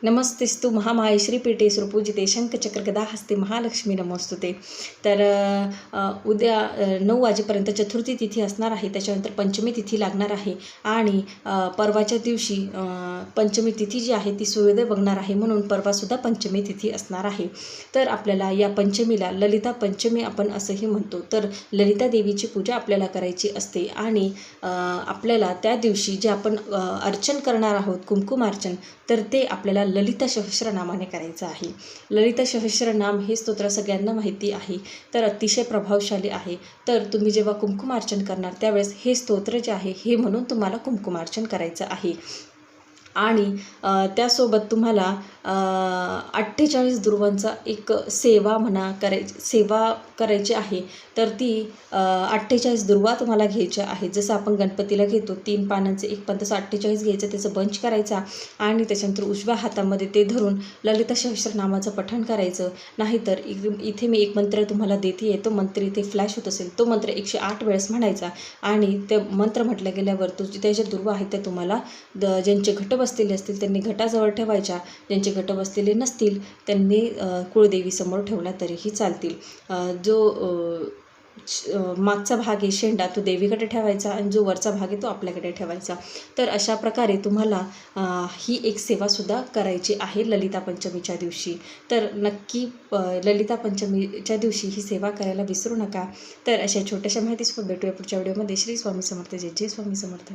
नमस्तेस्तु महामाहेश्वरी पीठे सुरपूजिते शंखचक्रगदा हस्ते महालक्ष्मी नमोस्तुते। तर उद्या 9 वाजेपर्यंत चतुर्थी तिथी असणार आहे, त्याच्यानंतर पंचमी तिथी लागणार आहे आणि परवाच्या दिवशी पंचमी तिथी जी आहे ती सूर्योदय बघणार आहे, म्हणून परवासुद्धा पंचमी तिथी असणार आहे। तर आपल्याला या पंचमीला ललिता पंचमी आपण असंही म्हणतो। तर ललिता देवीची पूजा आपल्याला करायची असते आणि आपल्याला त्या दिवशी जे आपण अर्चन करणार आहोत कुंकुमार्चन, तर ते आपल्याला ललिता सहस्रनामाने करायचं आहे। ललिता सहस्रनाम हे स्तोत्र सगळ्यांना माहिती आहे, तर अतिशय प्रभावशाली आहे। तर तुम्ही जेव्हा कुंकुमार्चन करणार त्यावेळेस हे स्तोत्र जे आहे हे म्हणून तुम्हाला कुंकुमार्चन करायचं आहे आणि त्यासोबत तुम्हाला 48 दुर्वांचा एक सेवा करायची आहे। तर ती 48 दुर्वा तुम्हाला घ्यायच्या आहेत। जसं आपण गणपतीला घेतो 3 पानांचे एक पान, तसं 48 घ्यायचं, त्याचं बंच करायचा आणि त्याच्यानंतर उजव्या हातामध्ये ते धरून ललिता सहस्रनामाचं पठण करायचं। नाहीतर इथे मी एक मंत्र तुम्हाला देते, तो मंत्र इथे फ्लॅश होत असेल, तो मंत्र 108 वेळेस म्हणायचा आणि ते मंत्र म्हटलं गेल्यावर त्या ज्या दुर्वा आहेत त्या तुम्हाला ज्यांचे घट बसलेले असतील त्यांनी घटाजवळ ठेवायच्या, ज्यांचे घट बसलेले नसतील त्यांनी कुळदेवीसमोर ठेवला तरीही चालतील। जो मागचा भाग आहे शेंडा तो देवीकडे ठेवायचा आणि जो वरचा भाग आहे तो आपल्याकडे ठेवायचा। तर अशा प्रकारे तुम्हाला ही एक सेवासुद्धा करायची आहे ललिता पंचमीच्या दिवशी। तर नक्की ललिता पंचमीच्या दिवशी ही सेवा करायला विसरू नका। तर अशा छोट्याशा माहितीसोबत भेटूया पुढच्या व्हिडिओमध्ये। श्री स्वामी समर्थ, जय जय स्वामी समर्थ।